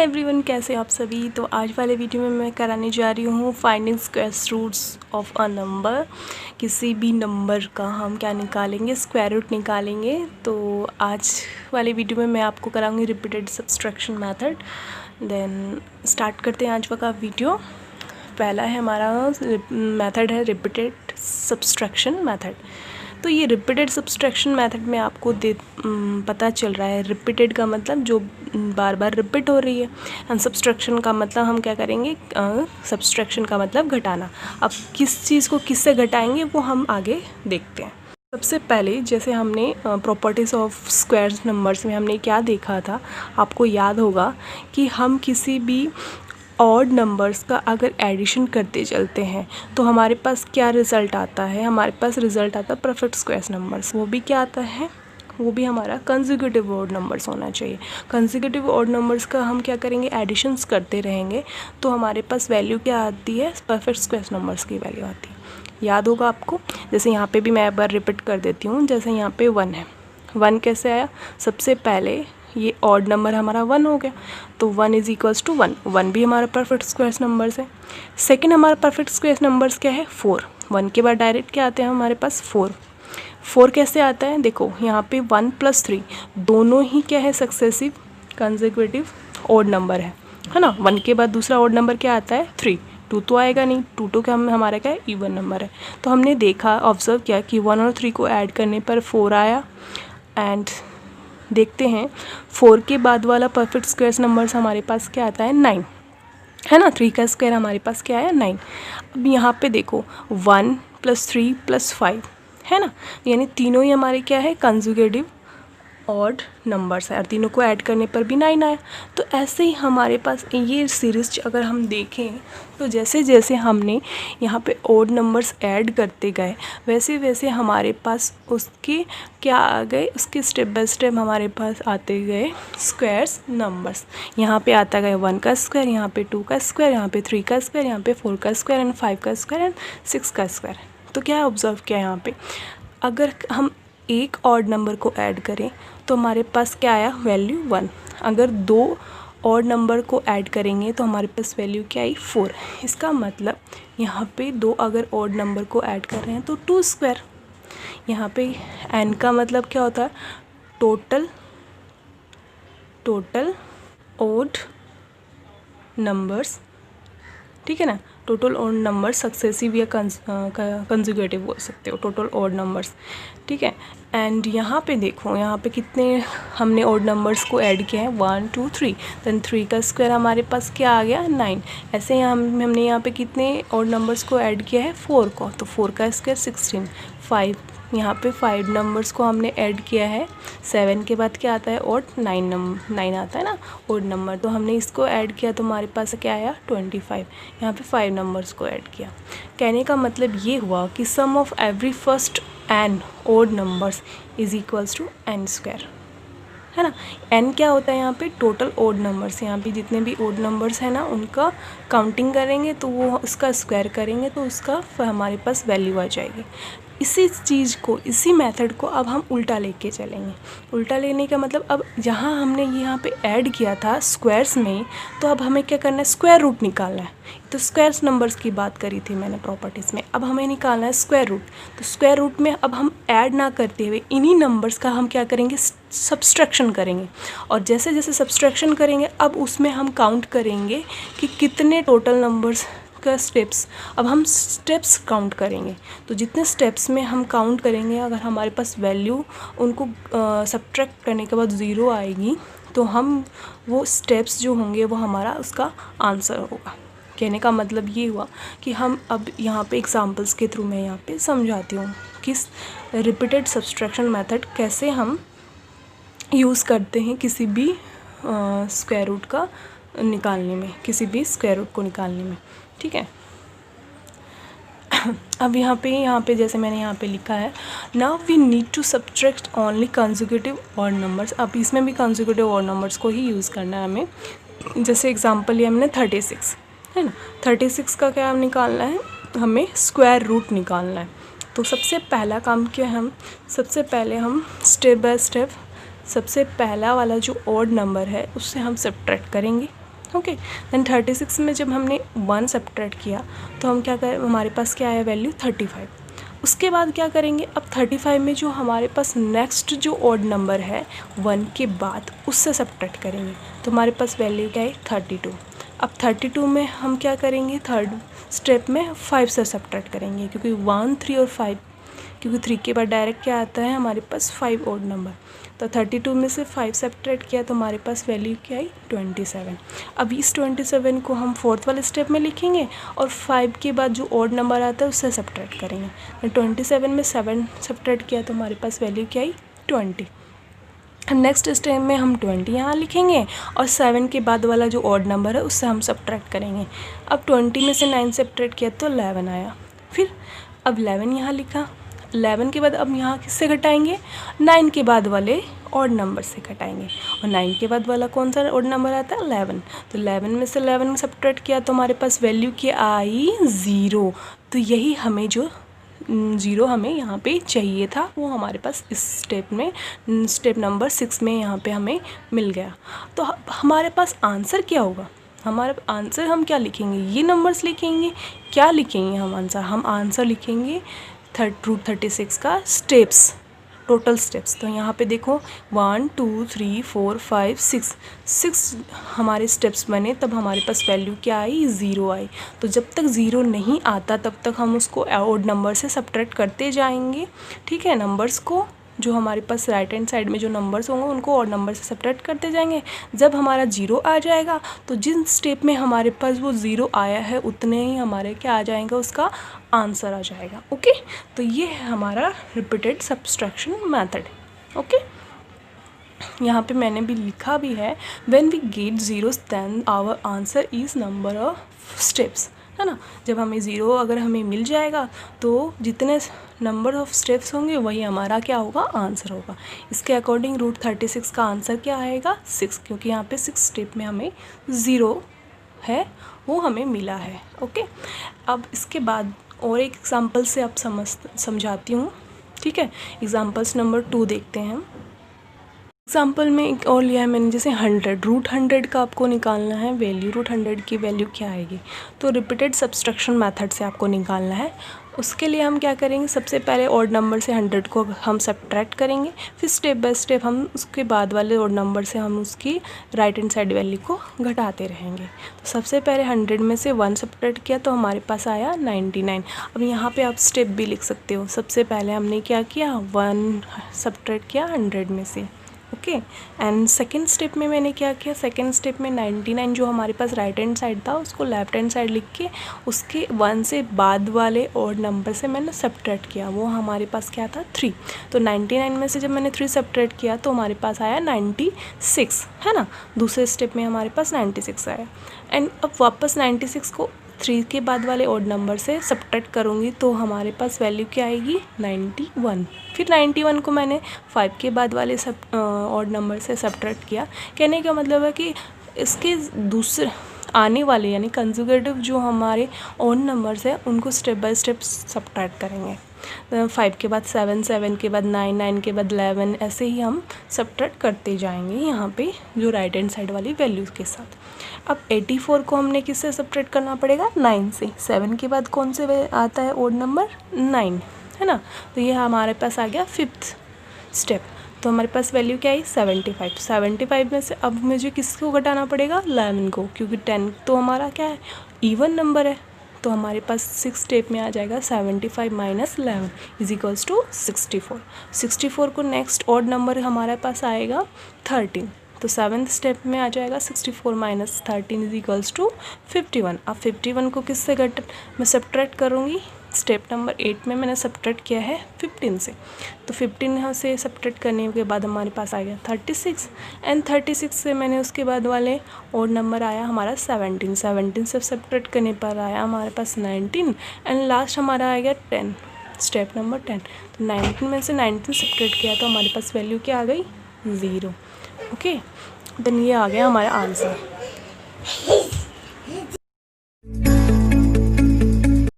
Everyone, कैसे आप सभी। तो आज वाले वीडियो में मैं कराने जा रही हूँ finding square roots of a number. किसी भी नंबर का हम क्या निकालेंगे, स्क्वायर रूट निकालेंगे। तो आज वाले वीडियो में मैं आपको कराऊंगी repeated subtraction method. Then start करते हैं आज का वीडियो। पहला है हमारा मेथड है रिपीटेड सब्सट्रैक्शन मेथड। तो ये रिपीटेड सब्सट्रैक्शन मेथड में आपको पता चल रहा है, रिपीटेड का मतलब जो बार बार रिपीट हो रही है, एंड सब्सट्रैक्शन का मतलब हम क्या करेंगे, सब्सट्रैक्शन का मतलब घटाना। अब किस चीज़ को किससे घटाएंगे वो हम आगे देखते हैं। सबसे पहले जैसे हमने प्रॉपर्टीज़ ऑफ स्क्वायर नंबर्स में हमने क्या देखा था, आपको याद होगा कि हम किसी भी ऑड नंबर्स का अगर एडिशन करते चलते हैं तो हमारे पास क्या रिज़ल्ट आता है, हमारे पास रिज़ल्ट आता है परफेक्ट स्क्वायर नंबर्स। वो भी क्या आता है, वो भी हमारा कंसेक्यूटिव ऑड नंबर्स होना चाहिए। कंसेक्यूटिव ऑड नंबर्स का हम क्या करेंगे, एडिशंस करते रहेंगे तो हमारे पास वैल्यू क्या आती है, परफेक्ट स्क्वायर नंबर्स की वैल्यू आती है। याद होगा आपको। जैसे यहाँ पे भी मैं एक बार रिपीट कर देती हूँ। जैसे यहाँ पे 1 है, 1 कैसे आया, सबसे पहले ये ऑड नंबर हमारा 1 हो गया तो 1 इज इक्वल्स टू 1, 1 भी हमारा परफेक्ट स्क्वायर नंबर्स है। सेकंड हमारा परफेक्ट स्क्वायर नंबर्स क्या है, 4। 1 के बाद डायरेक्ट क्या आते हैं हमारे पास 4। 4 कैसे आता है, देखो यहाँ पे 1 + 3 दोनों ही क्या है, सक्सेसिव कंसेक्यूटिव ऑड नंबर है ना। 1 के बाद दूसरा ऑड नंबर क्या आता है, 3। 2 तो आएगा नहीं, 2 तो क्या हमारा क्या है, इवन नंबर है। तो हमने देखा, ऑब्जर्व किया कि 1 और 3 को ऐड करने पर 4 आया। एंड देखते हैं 4 के बाद वाला परफेक्ट स्क्वायर नंबर्स हमारे पास क्या आता है, 9 है ना। 3 का स्क्वायर हमारे पास क्या है, 9। अब यहाँ पे देखो 1 + 3 + 5 है ना, यानी तीनों ही हमारे क्या है, कंसेक्यूटिव ऑड नंबर्स है और तीनों को ऐड करने पर भी 9 आया। तो ऐसे ही हमारे पास ये सीरीज अगर हम देखें तो जैसे जैसे हमने यहाँ पे ऑड नंबर्स ऐड करते गए वैसे वैसे हमारे पास उसके क्या आ गए, उसके स्टेप बाय स्टेप हमारे पास आते गए स्क्वायर्स नंबर्स। यहाँ पे आता गया 1 का स्क्वायर, यहाँ पे 2 का स्क्वायर, यहाँ पे 3 का स्क्वायर, यहाँ पे 4 का स्क्वायर एंड 5 का स्क्वायर एंड 6 का स्क्वायर। तो क्या ऑब्जर्व किया, यहाँ पे अगर हम एक ऑड नंबर को ऐड करें तो हमारे पास क्या आया, वैल्यू 1। अगर 2 ऑड नंबर को ऐड करेंगे तो हमारे पास वैल्यू क्या आई, 4। इसका मतलब यहाँ पे 2 अगर ऑड नंबर को ऐड कर रहे हैं तो 2 स्क्वायर। यहाँ पे n का मतलब क्या होता है, टोटल ऑड नंबर्स, ठीक है ना। टोटल ऑड नंबर्स सक्सेसिव या कंसेक्यूटिव बोल सकते हो, टोटल ऑड नंबर्स, ठीक है। एंड यहाँ पे देखो, यहाँ पे कितने हमने ऑड नंबर्स को ऐड किया है, 1 2 3। देन 3 का स्क्वायर हमारे पास क्या आ गया, 9। ऐसे हमने यहाँ पे कितने ऑड नंबर्स को ऐड किया है, 4 को, तो 4 का स्क्वायर 16। 5 यहाँ पे 5 नंबर्स को हमने ऐड किया है। 7 के बाद क्या आता है, ऑड 9 आता है ना, ऑड नंबर। तो हमने इसको ऐड किया तो हमारे पास क्या आया, 25। यहाँ पे 5 नंबर्स को ऐड किया। कहने का मतलब ये हुआ कि sum of every first n odd numbers is equals to n square, है ना। n क्या होता है, यहाँ पे टोटल ऑड नंबर्स। यहाँ पे जितने भी ऑड नंबर्स हैं ना उनका काउंटिंग करेंगे तो वो उसका स्क्वायर करेंगे तो उसका हमारे पास वैल्यू आ जाएगी। इसी चीज़ को, इसी मेथड को अब हम उल्टा लेके चलेंगे। उल्टा लेने का मतलब अब जहाँ हमने यहाँ पे ऐड किया था स्क्वायर्स में, तो अब हमें क्या करना है, स्क्वायर रूट निकालना है। तो स्क्वायर्स नंबर्स की बात करी थी मैंने प्रॉपर्टीज़ में, अब हमें निकालना है स्क्वायर रूट। तो स्क्वायर रूट में अब हम ऐड ना करते हुए इन्हीं नंबर्स का हम क्या करेंगे, सब्सट्रैक्शन करेंगे। और जैसे जैसे सब्सट्रैक्शन करेंगे अब उसमें हम काउंट करेंगे कि कितने टोटल नंबर्स का स्टेप्स, अब हम स्टेप्स काउंट करेंगे। तो जितने स्टेप्स में हम काउंट करेंगे, अगर हमारे पास वैल्यू उनको सब्ट्रैक्ट करने के बाद 0 आएगी तो हम वो स्टेप्स जो होंगे वो हमारा उसका आंसर होगा। कहने का मतलब ये हुआ कि हम अब यहाँ पे एग्जांपल्स के थ्रू मैं यहाँ पे समझाती हूँ कि रिपीटेड सब्सट्रैक्शन मेथड कैसे हम यूज़ करते हैं किसी भी स्क्वायर रूट का निकालने में, किसी भी स्क्वायर रूट को निकालने में, ठीक है। अब यहाँ पे जैसे मैंने यहाँ पे लिखा है, now we need to subtract only consecutive odd numbers. अब इसमें भी कंसेक्यूटिव ऑड नंबर्स को ही यूज़ करना है हमें। जैसे एग्जांपल लिया हमने 36, है ना। 36 का क्या निकालना है, हमें स्क्वायर रूट निकालना है। तो सबसे पहला काम क्या है, हम सबसे पहले हम स्टेप बाय स्टेप सबसे पहला वाला जो ऑड नंबर है उससे हम सब्ट्रैक्ट करेंगे। ओके। देन 36 में जब हमने 1 सब्ट्रैक्ट किया तो हम क्या करें, हमारे पास क्या आया वैल्यू 35। उसके बाद क्या करेंगे, अब 35 में जो हमारे पास नेक्स्ट जो ऑड नंबर है 1 के बाद उससे सब्ट्रैक्ट करेंगे तो हमारे पास वैल्यू क्या है 32। अब 32 में हम क्या करेंगे, थर्ड स्टेप में 5 से सब्ट्रैक्ट करेंगे क्योंकि 1, 3 और 5, क्योंकि 3 के बाद डायरेक्ट क्या आता है हमारे पास 5 ऑड नंबर। तो 32 में से 5 सब्ट्रैक्ट किया तो हमारे पास वैल्यू क्या आई 27। अब इस 27 को हम फोर्थ वाले स्टेप में लिखेंगे और 5 के बाद जो ऑड नंबर आता है उससे सब्ट्रैक्ट करेंगे। 27 में 7 सब्ट्रैक्ट किया तो हमारे पास वैल्यू क्या आई 20। नेक्स्ट स्टेप में हम 20 यहाँ लिखेंगे और 7 के बाद वाला जो ऑड नंबर है उससे हम सब्ट्रैक्ट करेंगे। अब 20 में से 9 सब्ट्रैक्ट किया तो 11 आया। फिर अब 11 यहाँ लिखा, 11 के बाद अब यहाँ किससे घटाएंगे, 9 के बाद वाले ऑड नंबर से घटाएंगे और 9 के बाद वाला कौन सा ऑड नंबर आता है 11। तो 11 में से 11 सब्ट्रैक्ट किया तो हमारे पास वैल्यू क्या आई 0। तो यही हमें जो 0 हमें यहाँ पे चाहिए था वो हमारे पास इस स्टेप में, स्टेप नंबर 6 में यहाँ पे हमें मिल गया। तो हमारे पास आंसर क्या होगा, हमारा आंसर हम क्या लिखेंगे, ये नंबर्स लिखेंगे, क्या लिखेंगे हम आंसर लिखेंगे रूट 36 का स्टेप्स, टोटल स्टेप्स। तो यहाँ पे देखो 1 2 3 4 5 6 हमारे स्टेप्स बने, तब हमारे पास वैल्यू क्या आई 0 आई। तो जब तक 0 नहीं आता तब तक हम उसको ऑड नंबर से सब्ट्रैक्ट करते जाएंगे, ठीक है। नंबर्स को जो हमारे पास राइट हैंड साइड में जो नंबर्स होंगे उनको ऑड नंबर से सब्ट्रैक्ट करते जाएंगे। जब हमारा 0 आ जाएगा तो जिन स्टेप में हमारे पास वो 0 आया है उतने ही हमारे क्या आ जाएगा, उसका आंसर आ जाएगा। ओके, तो ये है हमारा रिपीटेड सब्ट्रैक्शन मेथड। ओके, यहाँ पे मैंने भी लिखा भी है, when we get zeros then our answer is number of steps, है ना। जब हमें 0 अगर हमें मिल जाएगा तो जितने नंबर ऑफ स्टेप्स होंगे वही हमारा क्या होगा, आंसर होगा। इसके अकॉर्डिंग रूट 36 का आंसर क्या आएगा 6, क्योंकि यहाँ पे 6 स्टेप में हमें 0 है वो हमें मिला है। ओके, अब इसके बाद और एक एग्जांपल से आप समझाती हूँ, ठीक है। एग्जांपल्स नंबर 2 देखते हैं हम। एग्जाम्पल में एक और लिया है मैंने, जैसे 100, रूट 100 का आपको निकालना है वैल्यू, रूट 100 की वैल्यू क्या आएगी। तो रिपीटेड सब्ट्रैक्शन मेथड से आपको निकालना है। उसके लिए हम क्या करेंगे, सबसे पहले ऑड नंबर से 100 को हम सब्ट्रैक्ट करेंगे, फिर स्टेप बाय स्टेप हम उसके बाद वाले ऑड नंबर से हम उसकी राइट हैंड साइड वैल्यू को घटाते रहेंगे। तो सबसे पहले 100 में से 1 सब्ट्रैक्ट किया तो हमारे पास आया 99। अब यहाँ पे आप स्टेप भी लिख सकते हो। सबसे पहले हमने क्या किया, 1 सब्ट्रैक्ट किया 100 में से, ओके। एंड सेकेंड स्टेप में मैंने क्या किया, सेकेंड स्टेप में 99 जो हमारे पास राइट हैंड साइड था उसको लेफ्ट हैंड साइड लिख के उसके 1 से बाद वाले ऑड नंबर से मैंने सब्ट्रैक्ट किया, वो हमारे पास क्या था 3। तो 99 में से जब मैंने 3 सब्ट्रैक्ट किया तो हमारे पास आया 96, है ना। दूसरे स्टेप में हमारे पास 96 आया। एंड अब वापस 96 को 3 के बाद वाले ऑड नंबर से सब्ट्रैक्ट करूँगी तो हमारे पास वैल्यू क्या आएगी 91। फिर 91 को मैंने 5 के बाद वाले ऑड नंबर से सब्ट्रैक्ट किया। कहने का मतलब है कि इसके दूसरे आने वाले यानी कंजुगेटिव जो हमारे ऑड नंबर्स हैं उनको स्टेप बाय स्टेप सब्ट्रैक्ट करेंगे। 5 के बाद 7, 7 के बाद 9, 9 के बाद 11, ऐसे ही हम सब्ट्रैक्ट करते जाएंगे यहाँ पे जो राइट हैंड साइड वाली वैल्यूज़ के साथ। अब 84 को हमने किससे सब्ट्रैक्ट करना पड़ेगा, 9 से। 7 के बाद कौन से आता है ऑड नंबर 9, है ना। तो ये हमारे पास आ गया 5th स्टेप। तो हमारे पास वैल्यू क्या आई 75। 75 में से अब मुझे किसको घटाना पड़ेगा 11 को, क्योंकि 10 तो हमारा क्या है इवन नंबर है। तो हमारे पास 6 स्टेप में आ जाएगा 75 माइनस 11 इज इक्वल्स टू 64। 64 को नेक्स्ट ऑड नंबर हमारे पास आएगा 13। तो 7th स्टेप में आ जाएगा 64 माइनस 13 इज इक्वल्स टू 51। अब 51 को किससे मैं सब्ट्रैक्ट करूँगी, स्टेप नंबर 8 में मैंने सब्ट्रैक्ट किया है 15 से। तो 15 से सब्ट्रैक्ट करने के बाद हमारे पास आ गया 36। एंड 36 से मैंने उसके बाद वाले और नंबर आया हमारा 17। 17 से सब्ट्रैक्ट करने पर आया हमारे पास 19। एंड लास्ट हमारा आ गया 10, स्टेप नंबर 10। तो 19 में से 19 सब्ट्रैक्ट किया तो हमारे पास वैल्यू क्या आ गई 0। ओके, देन ये आ गया हमारा आंसर।